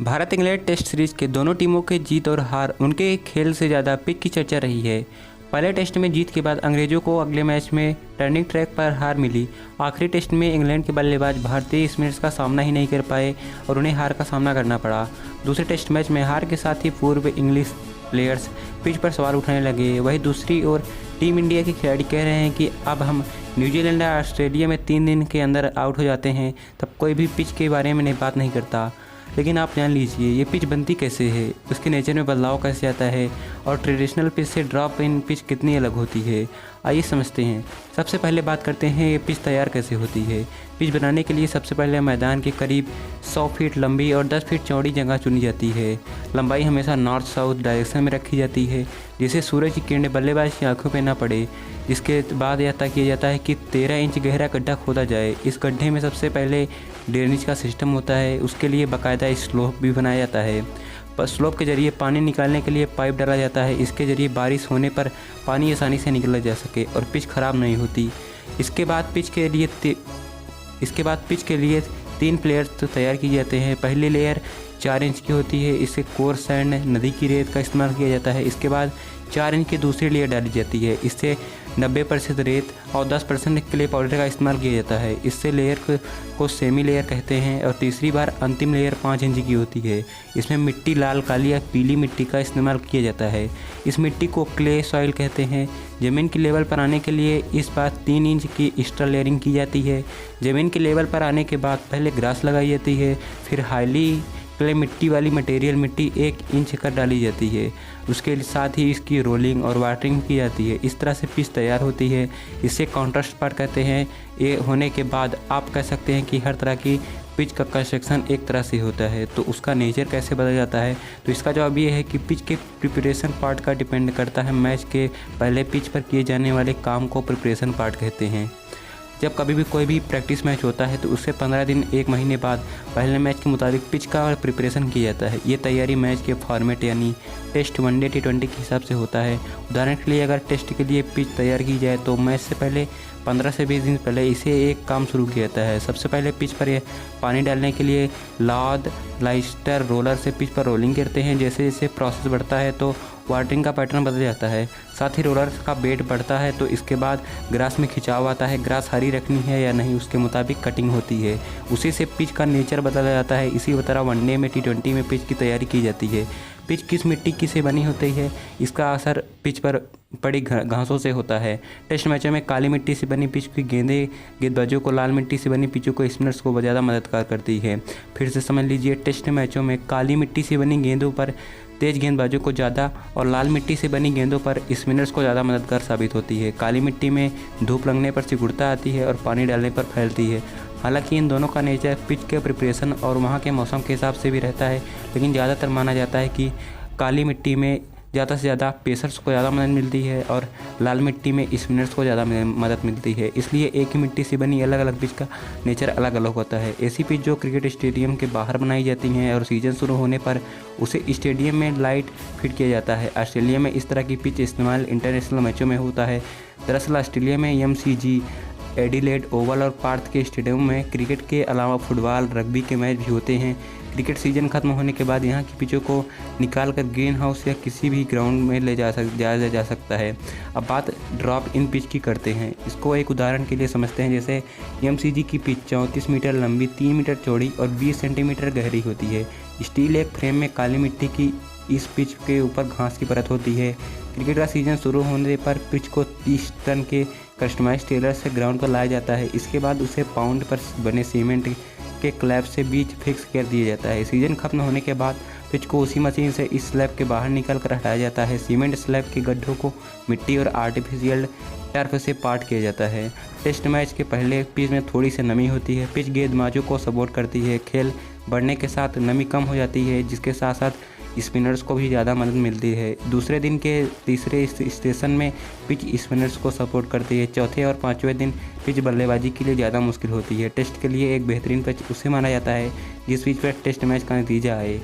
Bharat England test series के दोनों टीमों के जीत और हार उनके खेल से ज़्यादा पिच की चर्चा रही है। पहले टेस्ट में जीत के बाद अंग्रेजों को अगले मैच में टर्निंग ट्रैक पर हार मिली। आखिरी टेस्ट में इंग्लैंड के बल्लेबाज भारतीय स्पिनर्स का सामना ही नहीं कर पाए और उन्हें हार का सामना करना पड़ा। दूसरे टेस्ट मैच में हार के साथ ही पूर्व इंग्लिश प्लेयर्स पिच पर सवाल उठाने लगे। वहीं दूसरी ओर टीम इंडिया के खिलाड़ी कह रहे हैं कि अब हम न्यूजीलैंड या ऑस्ट्रेलिया में 3 दिन के अंदर आउट हो जाते हैं, तब कोई भी पिच के बारे में बात नहीं करता। लेकिन आप जान लीजिए ये पिच बनती कैसे है, उसके नेचर में बदलाव कैसे आता है और ट्रेडिशनल पिच से ड्रॉप इन पिच कितनी अलग होती है। आइए समझते हैं। सबसे पहले बात करते हैं ये पिच तैयार कैसे होती है। पिच बनाने के लिए सबसे पहले मैदान के करीब 100 फीट लंबी और 10 फीट चौड़ी जगह चुनी जाती है। लंबाई हमेशा नॉर्थ साउथ डायरेक्शन में रखी जाती है, जिससे सूरज की किरणें बल्लेबाज की आंखों पर न पड़े। जिसके बाद यह तय किया जाता है कि 13 इंच गहरा गड्ढा खोदा जाए। इस गड्ढे में सबसे पहले ड्रेनेज का सिस्टम होता है। उसके लिए बाकायदा स्लोप भी बनाया जाता है। स्लोप के जरिए पानी निकालने के लिए पाइप डाला जाता है। इसके जरिए बारिश होने पर पानी आसानी से निकला जा सके और पिच खराब नहीं होती। इसके बाद पिच के लिए 3 प्लेयर तो तैयार किए जाते हैं। पहली लेयर 4 इंच की होती है। इसे कोर सैंड नदी की रेत का इस्तेमाल किया जाता है। इसके बाद 4 इंच की दूसरी लेयर डाली जाती है। इससे 90% रेत और 10% क्ले पाउडर का इस्तेमाल किया जाता है। इससे लेयर को सेमी लेयर कहते हैं। और तीसरी बार अंतिम लेयर 5 इंच की होती है। इसमें मिट्टी लाल, काली या पीली मिट्टी का इस्तेमाल किया जाता है। इस मिट्टी को क्ले सॉइल कहते हैं। ज़मीन की लेवल पर आने के लिए इस बार 3 इंच की एक्स्ट्रा लेयरिंग की जाती है। ज़मीन की लेवल पर आने के बाद पहले ग्रास लगाई जाती है, फिर हाईली क्ले मिट्टी वाली मटेरियल मिट्टी 1 इंच कर डाली जाती है। उसके साथ ही इसकी रोलिंग और वाटरिंग की जाती है। इस तरह से पिच तैयार होती है। इसे कॉन्ट्रास्ट पार्ट कहते हैं। ये होने के बाद आप कह सकते हैं कि हर तरह की पिच का कंस्ट्रक्शन एक तरह से होता है। तो उसका नेचर कैसे बदल जाता है, तो इसका जवाब ये है कि पिच के प्रिपरेशन पार्ट का डिपेंड करता है। मैच के पहले पिच पर किए जाने वाले काम को प्रिपरेशन पार्ट कहते हैं। जब कभी भी कोई भी प्रैक्टिस मैच होता है तो उससे 15 दिन 1 महीने बाद पहले मैच के मुताबिक पिच का प्रिपरेशन किया जाता है। ये तैयारी मैच के फॉर्मेट यानी टेस्ट, वनडे, T20 के हिसाब से होता है। उदाहरण के लिए अगर टेस्ट के लिए पिच तैयार की जाए तो मैच से पहले 15 से 20 दिन पहले इसे एक काम शुरू किया जाता है। सबसे पहले पिच पर पानी डालने के लिए लाद लाइस्टर रोलर से पिच पर रोलिंग करते हैं। जैसे जैसे प्रोसेस बढ़ता है तो वाटरिंग का पैटर्न बदल जाता है। साथ ही रोलर का वेट बढ़ता है तो इसके बाद ग्रास में खिंचाव आता है। ग्रास हरी रखनी है या नहीं उसके मुताबिक कटिंग होती है। उसी से पिच का नेचर बदला जाता है। इसी तरह वनडे में, T20 में पिच की तैयारी की जाती है। पिच किस मिट्टी की से बनी होती है, इसका असर पिच पर पड़ी घासों से होता है। टेस्ट मैचों में काली मिट्टी से बनी पिच की गेंदबाजों को, लाल मिट्टी से बनी पिचों को स्पिनर्स को ज़्यादा मददगार करती है। फिर से समझ लीजिए, टेस्ट मैचों में काली मिट्टी से बनी गेंदों पर तेज गेंदबाजों को ज़्यादा और लाल मिट्टी से बनी गेंदों पर स्पिनर्स को ज़्यादा मददगार साबित होती है। काली मिट्टी में धूप लगने पर सिकुड़ता आती है और पानी डालने पर फैलती है। हालांकि इन दोनों का नेचर पिच के प्रिपरेशन और वहाँ के मौसम के हिसाब से भी रहता है, लेकिन ज़्यादातर माना जाता है कि काली मिट्टी में ज़्यादा से ज़्यादा पेसर्स को ज़्यादा मदद मिलती है और लाल मिट्टी में स्पिनर्स को ज़्यादा मदद मिलती है। इसलिए एक ही मिट्टी से बनी अलग अलग पिच का नेचर अलग अलग होता है। ऐसी पिच जो क्रिकेट स्टेडियम के बाहर बनाई जाती हैं और सीजन शुरू होने पर उसे स्टेडियम में लाइट फिट किया जाता है। ऑस्ट्रेलिया में इस तरह की पिच इस्तेमाल इंटरनेशनल मैचों में होता है। दरअसल ऑस्ट्रेलिया में MCG, एडिलेड ओवल और पार्थ के स्टेडियम में क्रिकेट के अलावा फुटबॉल, रग्बी के मैच भी होते हैं। क्रिकेट सीजन खत्म होने के बाद यहाँ की पिचों को निकालकर ग्रीन हाउस या किसी भी ग्राउंड में ले जाया जा सकता है। अब बात ड्रॉप इन पिच की करते हैं। इसको एक उदाहरण के लिए समझते हैं। जैसे MCG की पिच 34 मीटर लंबी, 3 मीटर चौड़ी और 20 सेंटीमीटर गहरी होती है। स्टील एक फ्रेम में काली मिट्टी की इस पिच के ऊपर घास की परत होती है। क्रिकेट का सीजन शुरू होने पर पिच को 30 टन के कस्टमाइज टेलर से ग्राउंड पर लाया जाता है। इसके बाद उसे पाउंड पर बने सीमेंट के क्लैब से बीच फिक्स कर दिया जाता है। सीजन खत्म होने के बाद पिच को उसी मशीन से इस स्लैब के बाहर निकल कर हटाया जाता है। सीमेंट स्लैब के गड्ढों को मिट्टी और आर्टिफिशियल टर्फ से पार्ट किया जाता है। टेस्ट मैच के पहले पिच में थोड़ी सी नमी होती है। पिच गेंदबाजों को सपोर्ट करती है। खेल बढ़ने के साथ नमी कम हो जाती है, जिसके साथ साथ स्पिनर्स को भी ज़्यादा मदद मिलती है। दूसरे दिन के तीसरे स्टेशन में पिच स्पिनर्स को सपोर्ट करती है। चौथे और 5वें दिन पिच बल्लेबाजी के लिए ज़्यादा मुश्किल होती है। टेस्ट के लिए एक बेहतरीन पिच उसे माना जाता है जिस पिच पर टेस्ट मैच का नतीजा आए।